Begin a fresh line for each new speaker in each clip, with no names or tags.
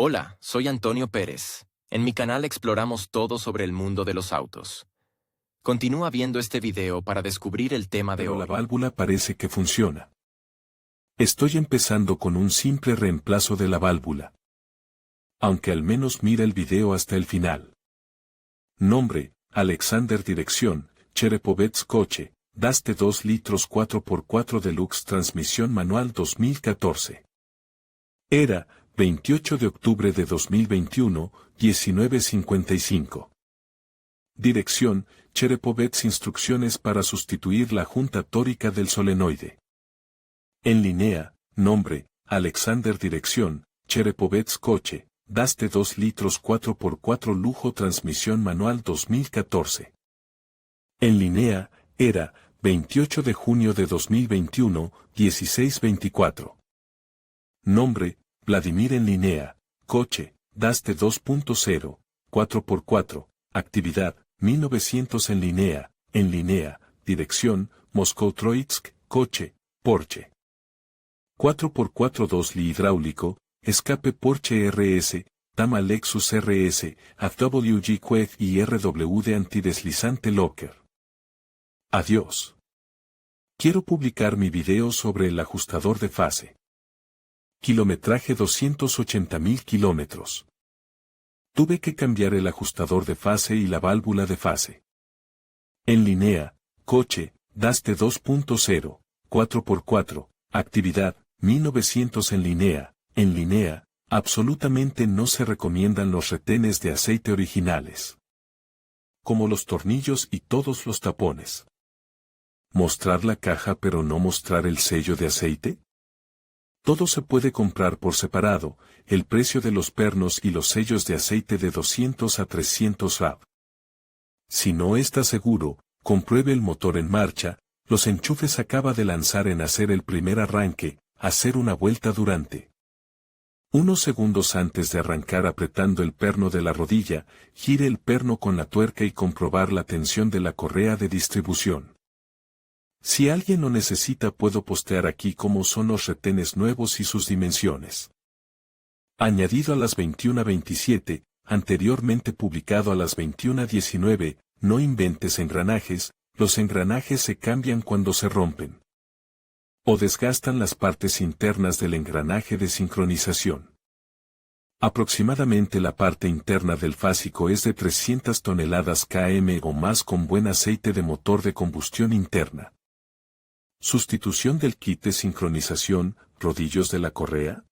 Hola, soy Antonio Pérez. En mi canal exploramos todo sobre el mundo de los autos. Continúa viendo este video para descubrir el tema de
Pero
hoy.
la válvula parece que funciona. Estoy empezando con un simple reemplazo de la válvula. Aunque al menos mira el video hasta el final. Nombre, Alexander. Dirección, Cherepovets Coche, Daste 2 litros 4x4 Deluxe. Transmisión manual 2014. Era, 28 de octubre de 2021, 19:55. Dirección, Cherepovets. Instrucciones para sustituir la junta tórica del solenoide. En línea, nombre, Alexander. Dirección, Cherepovets Coche, Daste 2 litros 4x4 lujo. Transmisión manual 2014. En línea, era, 28 de junio de 2021, 16:24. Nombre, Vladimir. En línea, coche, Daste 2.0, 4x4, actividad, 1900. En línea, dirección, Moscú Troitsk, coche, Porsche. 4x4 2 hidráulico, escape Porsche RS, Tama Lexus RS, AWG Qued y RWD antideslizante Locker. Adiós. Quiero publicar mi video sobre el ajustador de fase. Kilometraje 280.000 kilómetros. Tuve que cambiar el ajustador de fase y la válvula de fase. En línea, coche, Daste 2.0, 4x4, actividad, 1900. En línea, absolutamente no se recomiendan los retenes de aceite originales. Como los tornillos y todos los tapones. ¿Mostrar la caja pero no mostrar el sello de aceite? Todo se puede comprar por separado, el precio de los pernos y los sellos de aceite de 200 a 300 Rad. Si no está seguro, compruebe el motor en marcha, los enchufes. Acaba de lanzar en hacer el primer arranque, hacer una vuelta durante unos segundos antes de arrancar apretando el perno de la rodilla, gire el perno con la tuerca y comprobar la tensión de la correa de distribución. Si alguien lo necesita puedo postear aquí cómo son los retenes nuevos y sus dimensiones. Añadido a las 21:27, anteriormente publicado a las 21:19, no inventes engranajes, los engranajes se cambian cuando se rompen. O desgastan las partes internas del engranaje de sincronización. Aproximadamente la parte interna del fásico es de 300 toneladas km o más con buen aceite de motor de combustión interna. Sustitución del kit de sincronización, rodillos de la correa.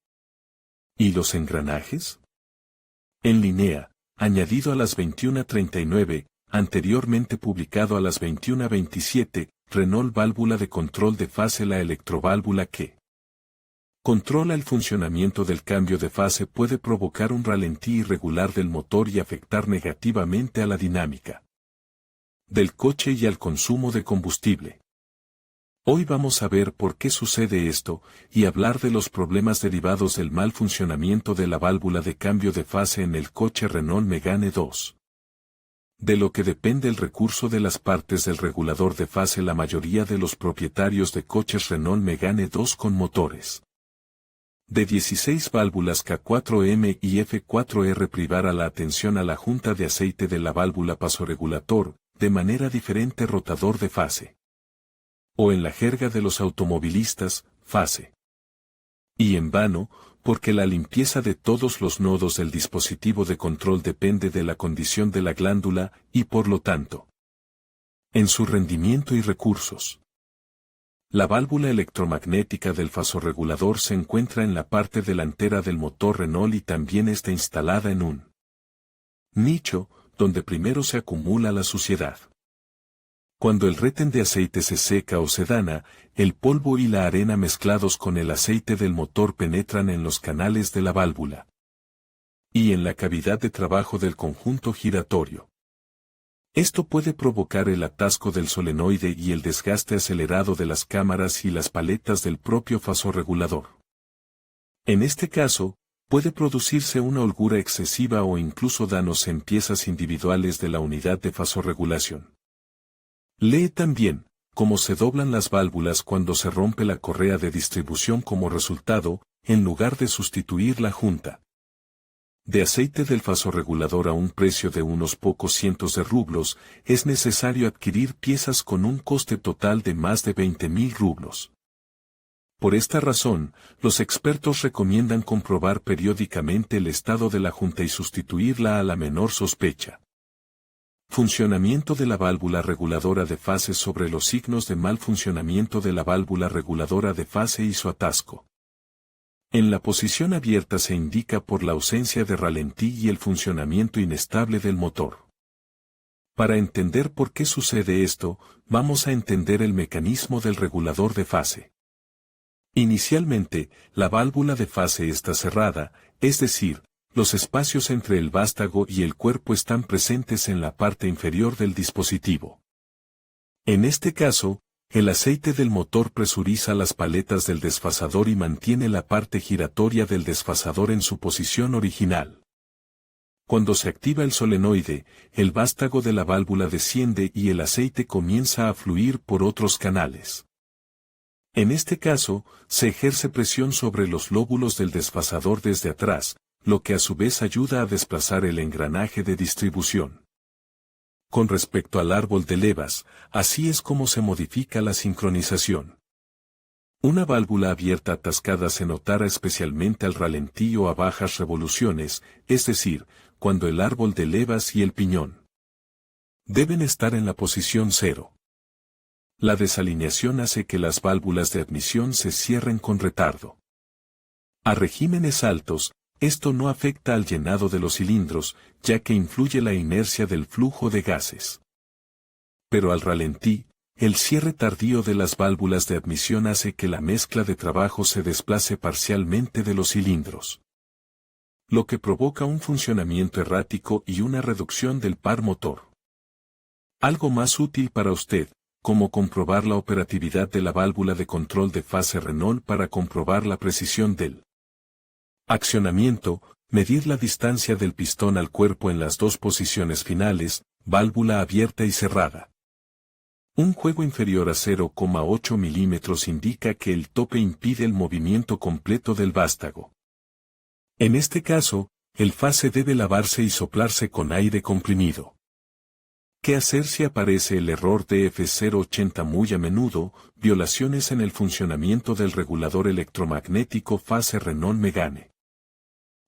¿Y los engranajes? En línea, añadido a las 21:39, anteriormente publicado a las 21:27, Renault válvula de control de fase. La electroválvula que controla el funcionamiento del cambio de fase puede provocar un ralentí irregular del motor y afectar negativamente a la dinámica del coche y al consumo de combustible. Hoy vamos a ver por qué sucede esto, y hablar de los problemas derivados del mal funcionamiento de la válvula de cambio de fase en el coche Renault Megane 2. De lo que depende el recurso de las partes del regulador de fase. La mayoría de los propietarios de coches Renault Megane 2 con motores de 16 válvulas K4M y F4R privará la atención a la junta de aceite de la válvula pasoregulator, de manera diferente rotador de fase. O en la jerga de los automovilistas, fase. Y en vano, porque la limpieza de todos los nodos del dispositivo de control depende de la condición de la glándula, y por lo tanto, en su rendimiento y recursos. La válvula electromagnética del fasorregulador se encuentra en la parte delantera del motor Renault y también está instalada en un nicho, donde primero se acumula la suciedad. Cuando el retén de aceite se seca o se dana, el polvo y la arena mezclados con el aceite del motor penetran en los canales de la válvula y en la cavidad de trabajo del conjunto giratorio. Esto puede provocar el atasco del solenoide y el desgaste acelerado de las cámaras y las paletas del propio fasorregulador. En este caso, puede producirse una holgura excesiva o incluso daños en piezas individuales de la unidad de fasorregulación. Lee también, cómo se doblan las válvulas cuando se rompe la correa de distribución. Como resultado, en lugar de sustituir la junta de aceite del vasorregulador a un precio de unos pocos cientos de rublos, es necesario adquirir piezas con un coste total de más de 20.000 rublos. Por esta razón, los expertos recomiendan comprobar periódicamente el estado de la junta y sustituirla a la menor sospecha. Funcionamiento de la válvula reguladora de fase sobre los signos de mal funcionamiento de la válvula reguladora de fase y su atasco. En la posición abierta se indica por la ausencia de ralentí y el funcionamiento inestable del motor. Para entender por qué sucede esto, vamos a entender el mecanismo del regulador de fase. Inicialmente, la válvula de fase está cerrada, es decir, los espacios entre el vástago y el cuerpo están presentes en la parte inferior del dispositivo. En este caso, el aceite del motor presuriza las paletas del desfasador y mantiene la parte giratoria del desfasador en su posición original. Cuando se activa el solenoide, el vástago de la válvula desciende y el aceite comienza a fluir por otros canales. En este caso, se ejerce presión sobre los lóbulos del desfasador desde atrás, lo que a su vez ayuda a desplazar el engranaje de distribución. Con respecto al árbol de levas, así es como se modifica la sincronización. Una válvula abierta atascada se notará especialmente al ralentí o a bajas revoluciones, es decir, cuando el árbol de levas y el piñón deben estar en la posición 0. La desalineación hace que las válvulas de admisión se cierren con retardo. A regímenes altos, esto no afecta al llenado de los cilindros, ya que influye la inercia del flujo de gases. Pero al ralentí, el cierre tardío de las válvulas de admisión hace que la mezcla de trabajo se desplace parcialmente de los cilindros, lo que provoca un funcionamiento errático y una reducción del par motor. Algo más útil para usted, como comprobar la operatividad de la válvula de control de fase Renault para comprobar la precisión del accionamiento, medir la distancia del pistón al cuerpo en las dos posiciones finales, válvula abierta y cerrada. Un juego inferior a 0,8 milímetros indica que el tope impide el movimiento completo del vástago. En este caso, el fase debe lavarse y soplarse con aire comprimido. ¿Qué hacer si aparece el error DF080 muy a menudo? Violaciones en el funcionamiento del regulador electromagnético fase Renault-Megane.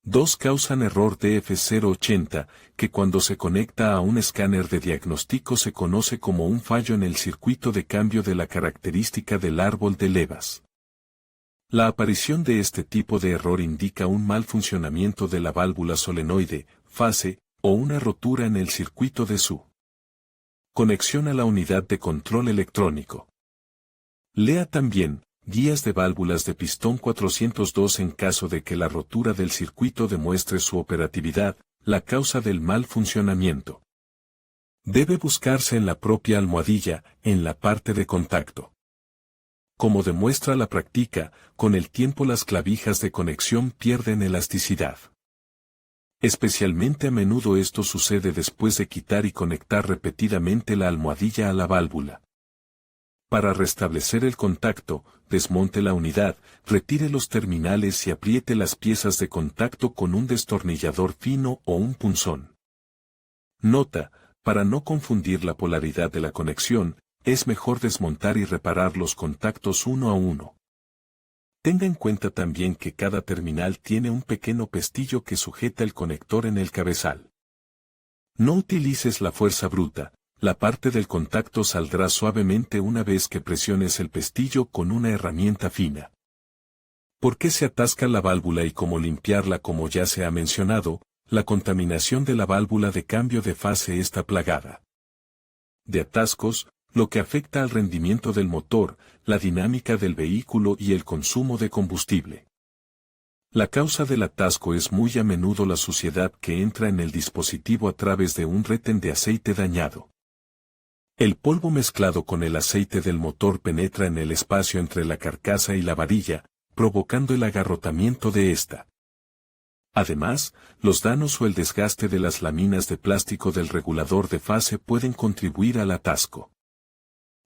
2 causan error DF080, que cuando se conecta a un escáner de diagnóstico se conoce como un fallo en el circuito de cambio de la característica del árbol de levas. La aparición de este tipo de error indica un mal funcionamiento de la válvula solenoide, fase, o una rotura en el circuito de su conexión a la unidad de control electrónico. Lea también, guías de válvulas de pistón 402 en caso de que la rotura del circuito demuestre su operatividad, la causa del mal funcionamiento. Debe buscarse en la propia almohadilla, en la parte de contacto. Como demuestra la práctica, con el tiempo las clavijas de conexión pierden elasticidad. Especialmente a menudo esto sucede después de quitar y conectar repetidamente la almohadilla a la válvula. Para restablecer el contacto, desmonte la unidad, retire los terminales y apriete las piezas de contacto con un destornillador fino o un punzón. Nota, para no confundir la polaridad de la conexión, es mejor desmontar y reparar los contactos uno a uno. Tenga en cuenta también que cada terminal tiene un pequeño pestillo que sujeta el conector en el cabezal. No utilices la fuerza bruta, la parte del contacto saldrá suavemente una vez que presiones el pestillo con una herramienta fina. ¿Por qué se atasca la válvula y cómo limpiarla? Como ya se ha mencionado, la contaminación de la válvula de cambio de fase está plagada de atascos, lo que afecta al rendimiento del motor, la dinámica del vehículo y el consumo de combustible. La causa del atasco es muy a menudo la suciedad que entra en el dispositivo a través de un retén de aceite dañado. El polvo mezclado con el aceite del motor penetra en el espacio entre la carcasa y la varilla, provocando el agarrotamiento de esta. Además, los daños o el desgaste de las láminas de plástico del regulador de fase pueden contribuir al atasco.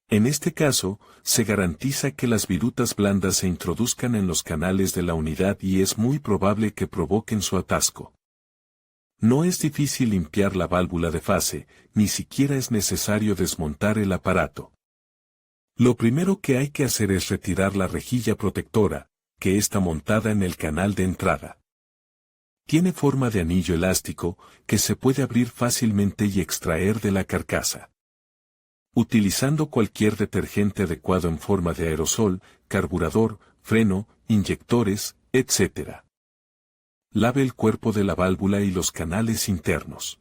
En este caso, se garantiza que las virutas blandas se introduzcan en los canales de la unidad y es muy probable que provoquen su atasco. No es difícil limpiar la válvula de fase, ni siquiera es necesario desmontar el aparato. Lo primero que hay que hacer es retirar la rejilla protectora, que está montada en el canal de entrada. Tiene forma de anillo elástico, que se puede abrir fácilmente y extraer de la carcasa. Utilizando cualquier detergente adecuado en forma de aerosol, carburador, freno, inyectores, etc. Lave el cuerpo de la válvula y los canales internos.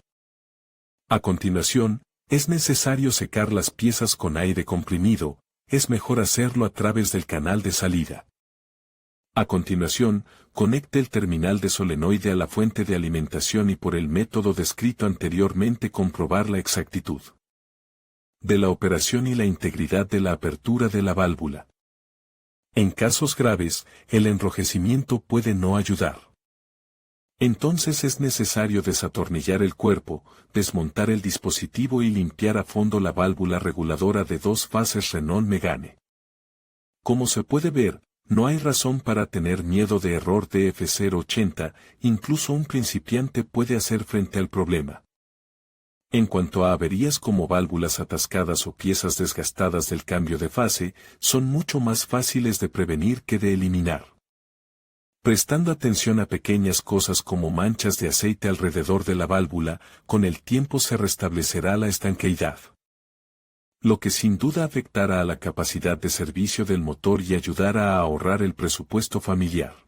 A continuación, es necesario secar las piezas con aire comprimido, es mejor hacerlo a través del canal de salida. A continuación, conecte el terminal de solenoide a la fuente de alimentación y por el método descrito anteriormente comprobar la exactitud de la operación y la integridad de la apertura de la válvula. En casos graves, el enrojecimiento puede no ayudar. Entonces es necesario desatornillar el cuerpo, desmontar el dispositivo y limpiar a fondo la válvula reguladora de 2 fases Renault-Megane. Como se puede ver, no hay razón para tener miedo de error DF080, incluso un principiante puede hacer frente al problema. En cuanto a averías como válvulas atascadas o piezas desgastadas del cambio de fase, son mucho más fáciles de prevenir que de eliminar. Prestando atención a pequeñas cosas como manchas de aceite alrededor de la válvula, con el tiempo se restablecerá la estanqueidad. Lo que sin duda afectará a la capacidad de servicio del motor y ayudará a ahorrar el presupuesto familiar.